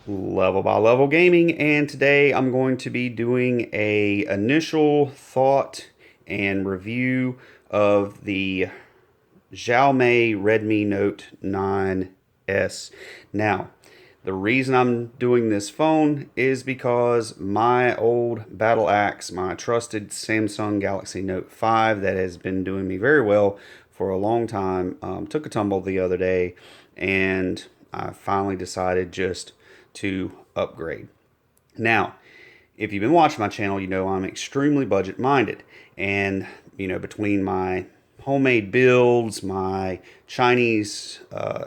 Level by Level Gaming, and today I'm going to be doing a initial thought and review of the Xiaomi Redmi Note 9S. Now, the reason I'm doing this phone is because my old battle axe, my trusted Samsung Galaxy Note 5 that has been doing me very well for a long time, took a tumble the other day, and I finally decided just to upgrade. Now, if you've been watching my channel, you know I'm extremely budget minded, and between my homemade builds, my Chinese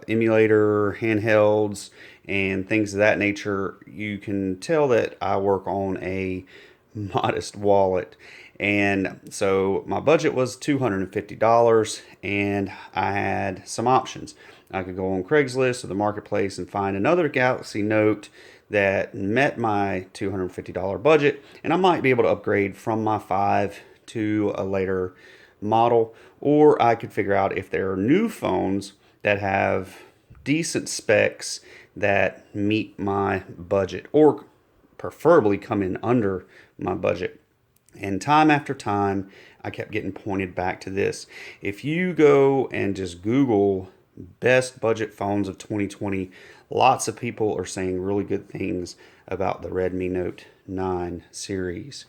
emulator handhelds, and things of that nature, you can tell that I work on a modest wallet. And so my budget was $250, and I had some options. I could go on Craigslist or the marketplace and find another Galaxy Note that met my $250 budget, and I might be able to upgrade from my 5 to a later model. Or I could figure out if there are new phones that have decent specs that meet my budget, or preferably come in under my budget. And time after time, I kept getting pointed back to this. If you go and just Google best budget phones of 2020, lots of people are saying really good things about the Redmi Note 9 series.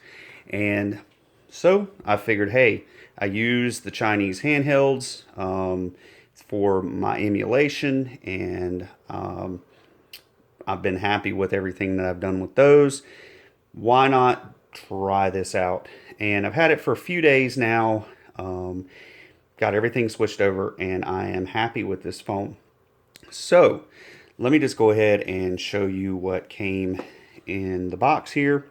And so I figured, hey, I use the Chinese handhelds for my emulation, and I've been happy with everything that I've done with those. Why not try this out? And I've had it for a few days now. Got everything switched over, and I am happy with this phone. So let me just go ahead and show you what came in the box here.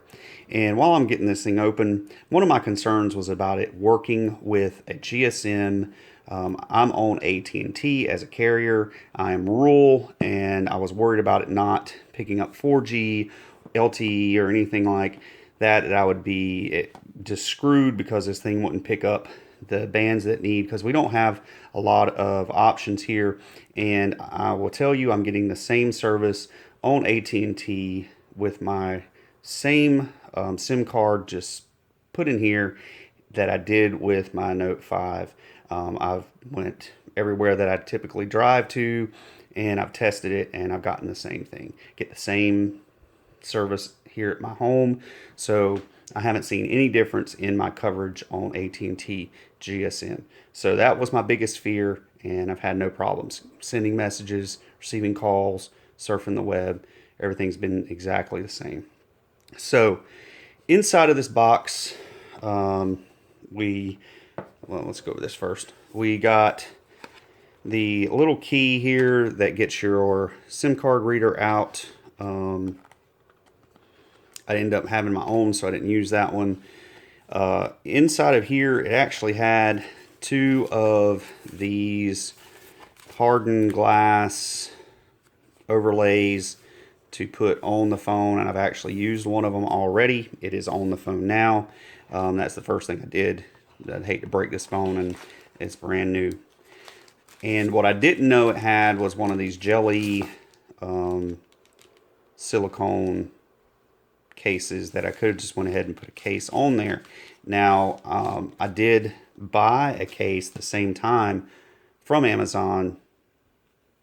And while I'm getting this thing open, one of my concerns was about it working with a GSM. I'm on AT&T as a carrier. I am rural, and I was worried about it not picking up 4G, LTE, or anything like that, that I would be just screwed because this thing wouldn't pick up the bands that need, because we don't have a lot of options here. And I will tell you, I'm getting the same service on AT&T with my same SIM card just put in here that I did with my Note 5. I've went everywhere that I typically drive to, and I've tested it, and I've gotten the same thing. Get the same service here at my home. So I haven't seen any difference in my coverage on AT&T GSM. So that was my biggest fear, and I've had no problems sending messages, receiving calls, surfing the web. Everything's been exactly the same. So inside of this box, let's go over this first. We got the little key here that gets your SIM card reader out. I ended up having my own, so I didn't use that one. Inside of here, it actually had two of these hardened glass overlays to put on the phone, and I've actually used one of them already. It is on the phone now. That's the first thing I did. I'd hate to break this phone, and it's brand new. And what I didn't know it had was one of these jelly silicone cases that I could have just went ahead and put a case on there. Now, I did buy a case the same time from Amazon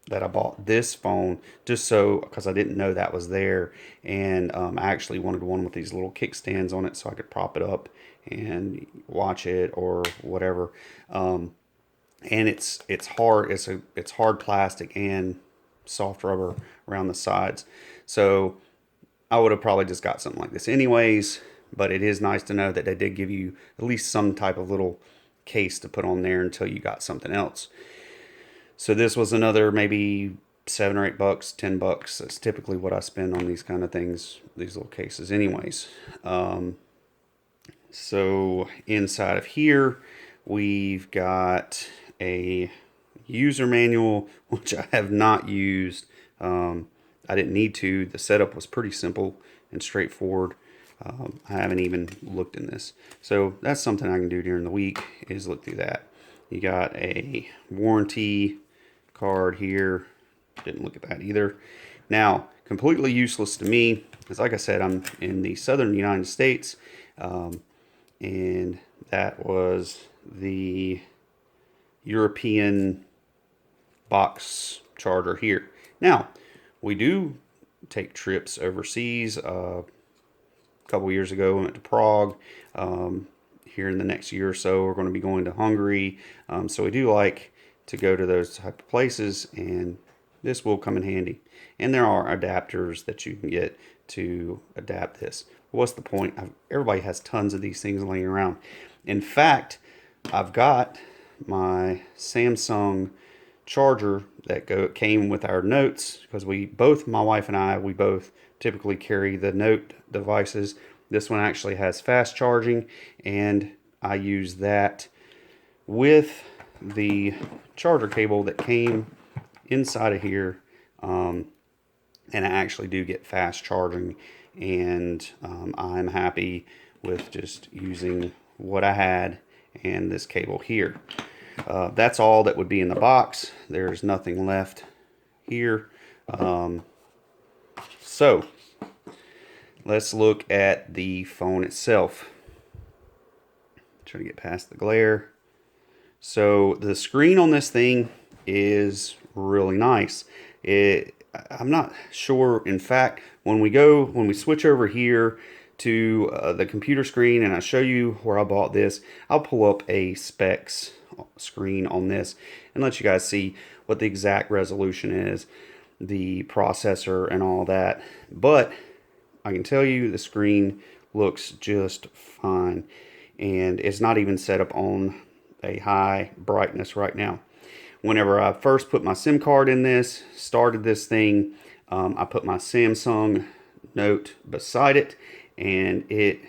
that I bought this phone, just so, because I didn't know that was there. And I actually wanted one with these little kickstands on it so I could prop it up and watch it or whatever. And it's hard. It's hard plastic and soft rubber around the sides. So I would have probably just got something like this anyways, but it is nice to know that they did give you at least some type of little case to put on there until you got something else. So this was another maybe $7 or $8, $10. That's typically what I spend on these kind of things, these little cases anyways. So inside of here, we've got a user manual, which I have not used. I didn't need to. The setup was pretty simple and straightforward. I haven't even looked in this. So that's something I can do during the week, is look through that. You got a warranty card here. Didn't look at that either. Now, completely useless to me because, like I said, I'm in the southern United States, and that was the European box charger here. Now, we do take trips overseas. A couple years ago, we went to Prague. Here in the next year or so, we're going to be going to Hungary. So we do like to go to those type of places, and this will come in handy. And there are adapters that you can get to adapt this. What's the point? Everybody has tons of these things laying around. In fact, I've got my Samsung charger that came with our Notes, because my wife and I, we both typically carry the Note devices. This one actually has fast charging, and I use that with the charger cable that came inside of here, and I actually do get fast charging, and I'm happy with just using what I had and this cable here. That's all that would be in the box. There's nothing left here. So let's look at the phone itself. Try to get past the glare. So the screen on this thing is really nice. I'm not sure. In fact, when we switch over here to the computer screen and I show you where I bought this, I'll pull up a specs screen on this and let you guys see what the exact resolution is, the processor and all that. But I can tell you the screen looks just fine, and it's not even set up on a high brightness right now. Whenever I first put my SIM card in this, started this thing, I put my Samsung Note beside it, and it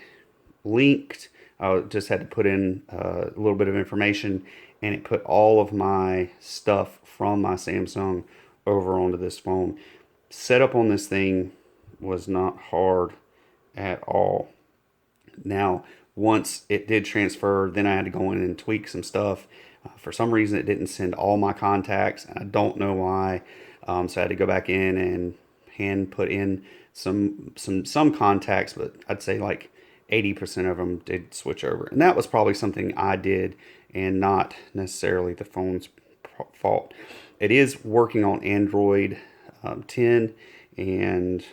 linked. I just had to put in a little bit of information, and it put all of my stuff from my Samsung over onto this phone. Setup on this thing was not hard at all. Now, once it did transfer, then I had to go in and tweak some stuff. For some reason, it didn't send all my contacts, and I don't know why. So I had to go back in and hand put in some contacts, but I'd say like 80% of them did switch over. And that was probably something I did and not necessarily the phone's fault. It is working on Android 10, and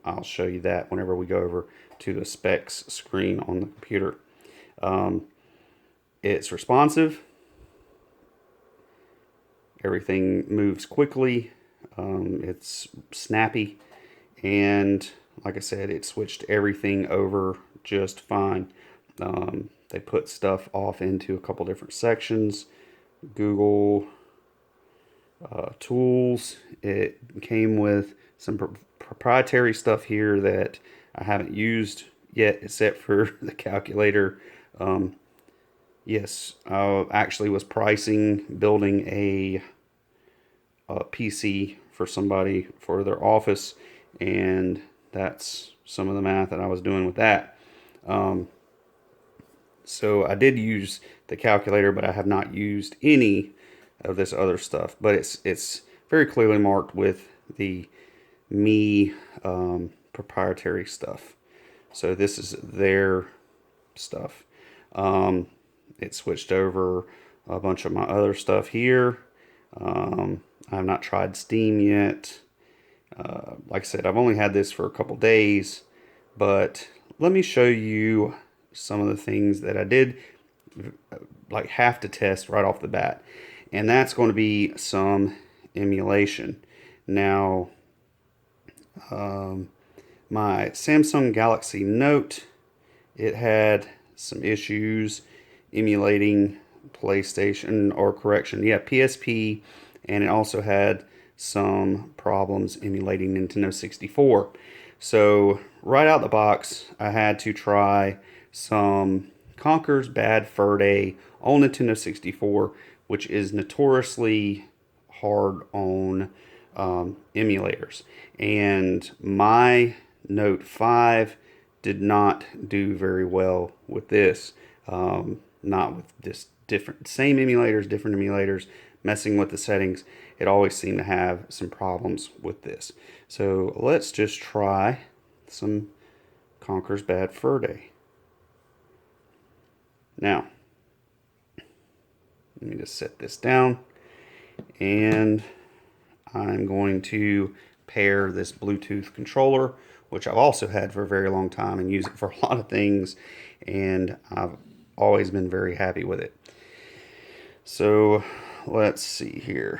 I'll show you that whenever we go over to the specs screen on the computer. It's responsive. Everything moves quickly. It's snappy. And like I said, it switched everything over just fine. They put stuff off into a couple different sections. Google tools. It came with some proprietary stuff here that I haven't used yet, except for the calculator. Yes, I actually was building a PC for somebody for their office, and that's some of the math that I was doing with that. So I did use the calculator, but I have not used any of this other stuff. But it's very clearly marked with the Me proprietary stuff. So this is their stuff. It switched over a bunch of my other stuff here. I have not tried Steam yet. Like I said, I've only had this for a couple days, but let me show you some of the things that I did like have to test right off the bat. And that's going to be some emulation. Now, my Samsung Galaxy Note, it had some issues emulating PlayStation, or correction, yeah, PSP, and it also had some problems emulating Nintendo 64. So right out the box, I had to try some Conker's Bad Fur Day on Nintendo 64, which is notoriously hard on emulators. And my Note 5 did not do very well with this. Not with this same emulators, different emulators, messing with the settings, it always seemed to have some problems with this. So let's just try some Conker's Bad Fur Day. Now, let me just set this down, and I'm going to pair this Bluetooth controller, which I've also had for a very long time and use it for a lot of things, and I've always been very happy with it. So let's see here.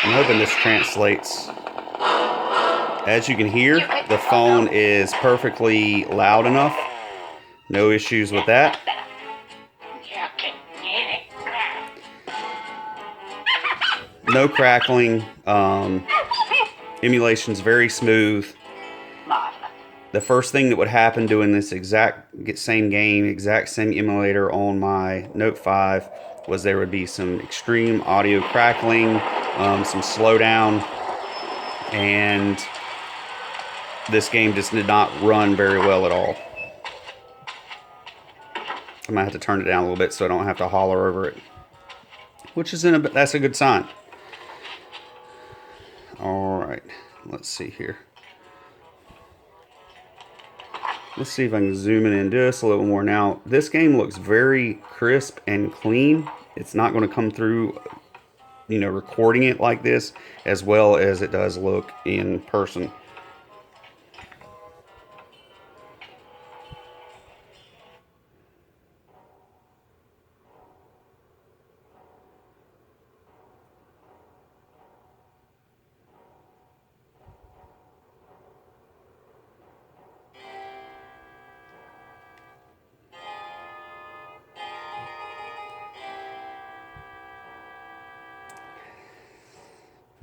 I'm hoping this translates. As you can hear, the phone is perfectly loud enough. No issues with that. No crackling. Emulation's very smooth. The first thing that would happen doing this exact same emulator on my Note 5 was there would be some extreme audio crackling, some slowdown, and this game just did not run very well at all. I might have to turn it down a little bit so I don't have to holler over it, which is that's a good sign. All right, let's see here. Let's see if I can zoom in just a little more. Now, this game looks very crisp and clean. It's not going to come through, recording it like this as well as it does look in person.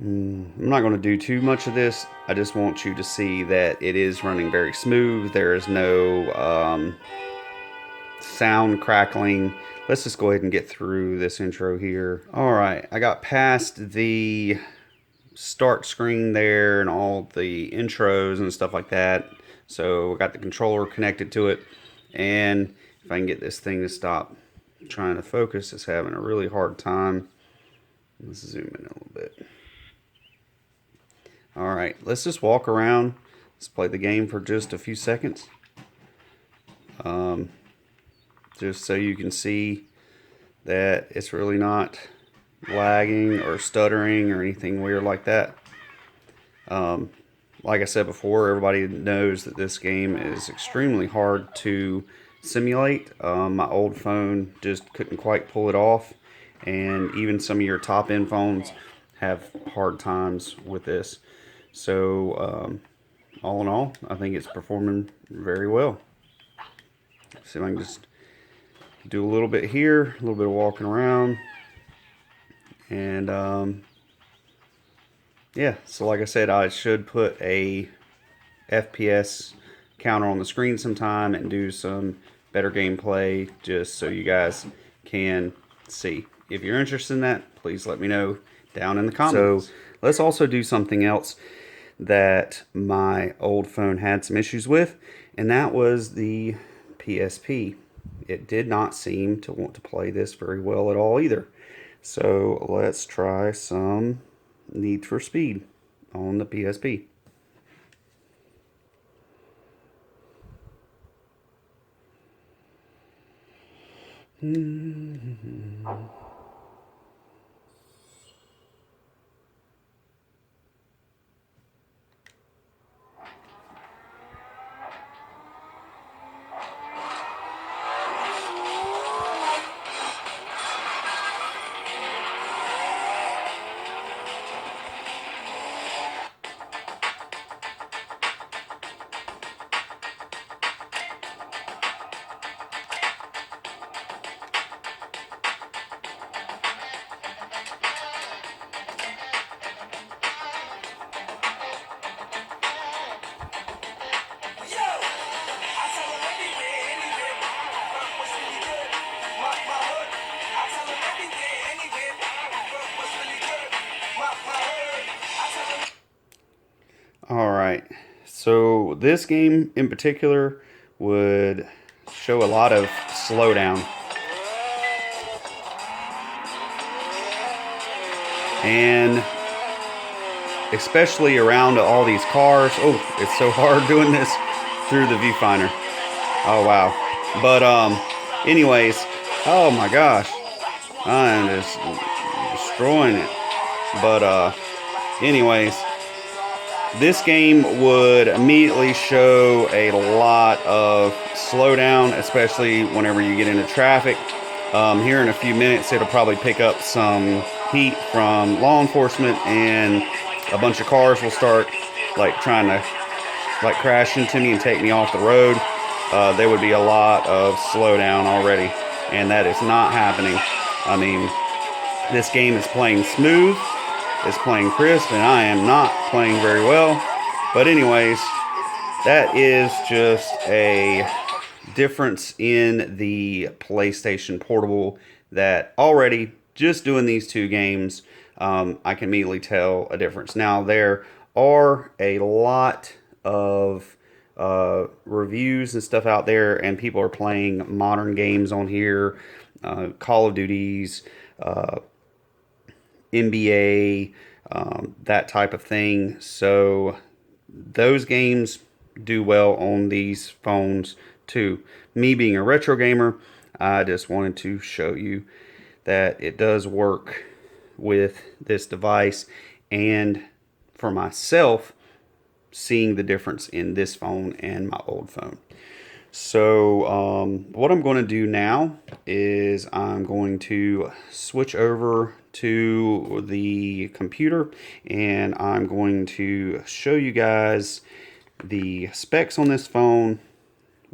I'm not going to do too much of this. I just want you to see that it is running very smooth. There is no sound crackling. Let's just go ahead and get through this intro here. All right, I got past the start screen there and all the intros and stuff like that. So I got the controller connected to it. And if I can get this thing to stop trying to focus, it's having a really hard time. Let's zoom in a little bit. All right, let's just walk around. Let's play the game for just a few seconds. Just so you can see that it's really not lagging or stuttering or anything weird like that. Like I said before, everybody knows that this game is extremely hard to simulate. My old phone just couldn't quite pull it off, and even some of your top-end phones have hard times with this. So all in all, I think it's performing very well. See if I can just do a little bit here, a little bit of walking around, and yeah, so like I said, I should put a FPS counter on the screen sometime and do some better gameplay just so you guys can see. If you're interested in that, please let me know down in the comments. So let's also do something else that my old phone had some issues with, and that was the PSP. It did not seem to want to play this very well at all either. So let's try some Need for Speed on the PSP. So this game in particular would show a lot of slowdown. And especially around all these cars. Oh, it's so hard doing this through the viewfinder. Oh wow. But anyways, oh my gosh, I'm just destroying it. But anyways, this game would immediately show a lot of slowdown, especially whenever you get into traffic. Here in a few minutes, it'll probably pick up some heat from law enforcement, and a bunch of cars will start like trying to like crash into me and take me off the road. There would be a lot of slowdown already, and that is not happening. I mean, this game is playing smooth, it's playing crisp, and I am not playing very well. But anyways, that is just a difference in the PlayStation Portable that already, just doing these two games, I can immediately tell a difference. Now, there are a lot of reviews and stuff out there, and people are playing modern games on here, Call of Duties, NBA, that type of thing. So those games do well on these phones too. Me being a retro gamer, I just wanted to show you that it does work with this device, and for myself, seeing the difference in this phone and my old phone. So what I'm going to do now is I'm going to switch over to the computer, and I'm going to show you guys the specs on this phone,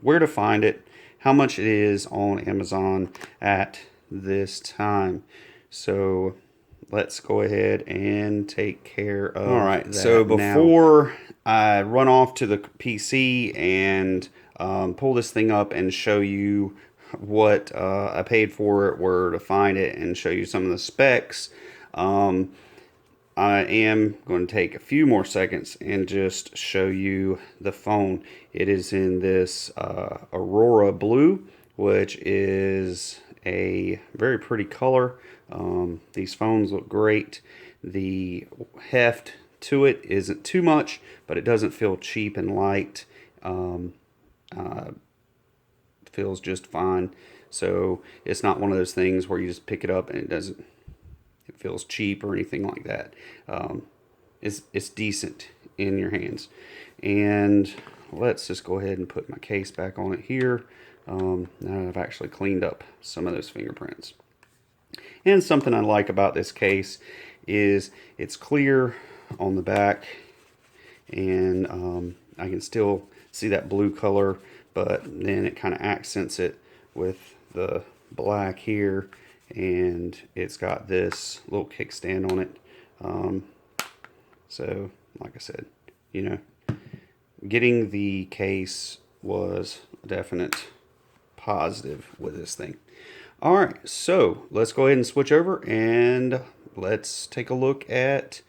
where to find it, how much it is on Amazon at this time. So let's go ahead and take care of all right, that. So before I run off to the PC and pull this thing up and show you what I paid for it, where to find it, and show you some of the specs, I am going to take a few more seconds and just show you the phone. It is in this Aurora Blue, which is a very pretty color. These phones look great. The heft to it isn't too much, but it doesn't feel cheap and light. Feels just fine. So it's not one of those things where you just pick it up and it feels cheap or anything like that. It's decent in your hands. And let's just go ahead and put my case back on it here. Now that I've actually cleaned up some of those fingerprints. And something I like about this case is it's clear on the back, and I can still see that blue color, but then it kind of accents it with the black here, and it's got this little kickstand on it. So like I said, you know, getting the case was a definite positive with this thing. All right, so let's go ahead and switch over, and let's take a look at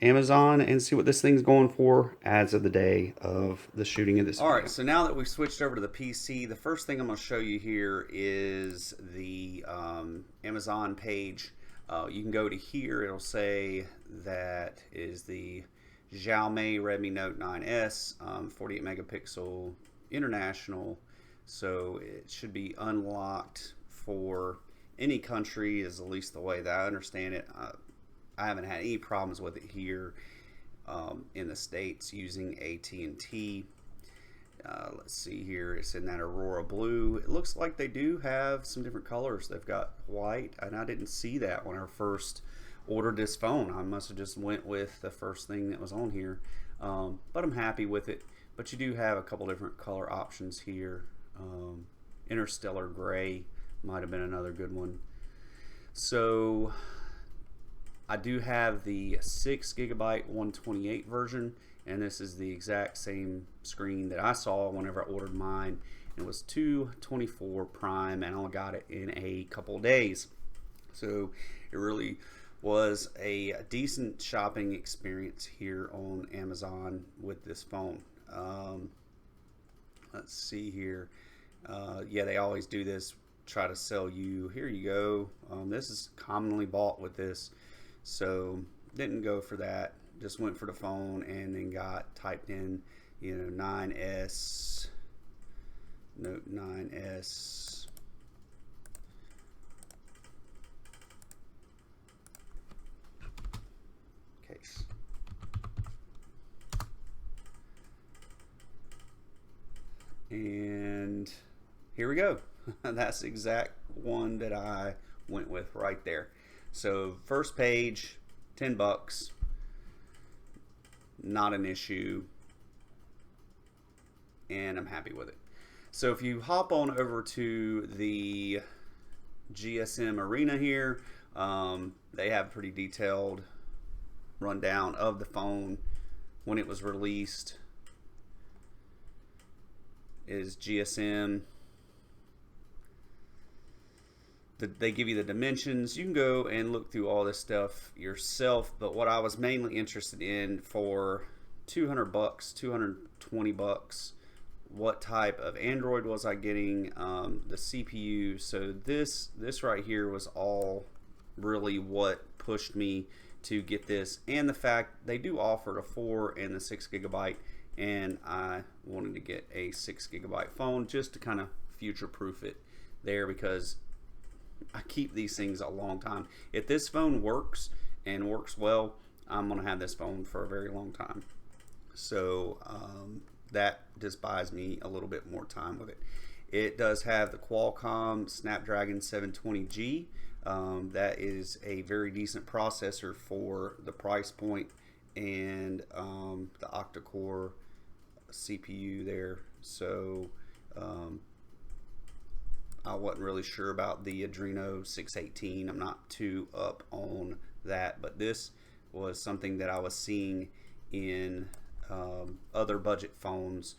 Amazon and see what this thing's going for as of the day of the shooting of this video. All right, so now that we've switched over to the PC, the first thing I'm going to show you here is the Amazon page. You can go to here. It'll say that is the Xiaomi Redmi Note 9S, 48 megapixel international. So it should be unlocked for any country, is at least the way that I understand it. I haven't had any problems with it here in the States using AT&T. Let's see here, it's in that Aurora Blue. It looks like they do have some different colors. They've got white, and I didn't see that when I first ordered this phone. I must have just went with the first thing that was on here. But I'm happy with it. But you do have a couple different color options here. Interstellar Gray might have been another good one. So I do have the 6 gigabyte 128 version, and this is the exact same screen that I saw whenever I ordered mine. It was 224 prime, and I got it in a couple days. So it really was a decent shopping experience here on Amazon with this phone. Let's see here. Yeah, they always do this, try to sell you, here you go. This is commonly bought with this. So didn't go for that. Just went for the phone and then typed in, 9S, Note 9S. Case. And here we go. That's the exact one that I went with right there. So first page, 10 bucks, not an issue, and I'm happy with it. So if you hop on over to the GSM arena here, they have pretty detailed rundown of the phone when it was released. Is GSM. They give you the dimensions. You can go and look through all this stuff yourself, but what I was mainly interested in for 200 bucks, 220 bucks, what type of Android was I getting, the CPU. So this right here was all really what pushed me to get this, and the fact they do offer the 4 and the 6 gigabyte, and I wanted to get a 6 gigabyte phone just to kind of future proof it there, because I keep these things a long time. If this phone works and works well, I'm gonna have this phone for a very long time. So that just buys me a little bit more time with it. It does have the Qualcomm Snapdragon 720G. That is a very decent processor for the price point, and the octa-core CPU there. So I wasn't really sure about the Adreno 618. I'm not too up on that, but this was something that I was seeing in other budget phones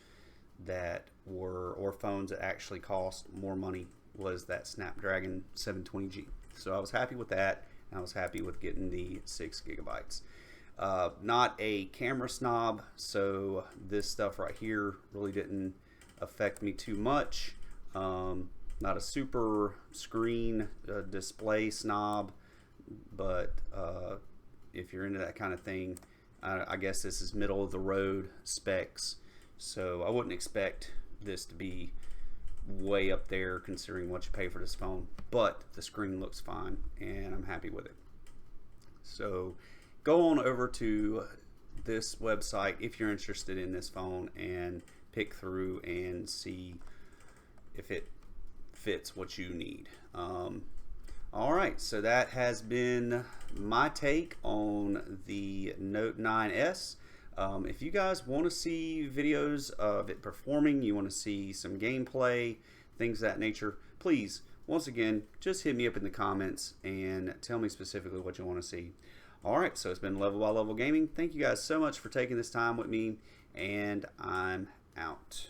that were, or phones that actually cost more money, was that Snapdragon 720G. So I was happy with that, and I was happy with getting the 6 gigabytes. Not a camera snob, so this stuff right here really didn't affect me too much. Not a super screen display snob, but if you're into that kind of thing, I guess this is middle of the road specs. So I wouldn't expect this to be way up there considering what you pay for this phone, but the screen looks fine and I'm happy with it. So go on over to this website if you're interested in this phone and pick through and see if it fits what you need. Alright, so that has been my take on the Note 9S. If you guys want to see videos of it performing, you want to see some gameplay, things of that nature, please, once again, just hit me up in the comments and tell me specifically what you want to see. Alright, so it's been Level by Level Gaming. Thank you guys so much for taking this time with me, and I'm out.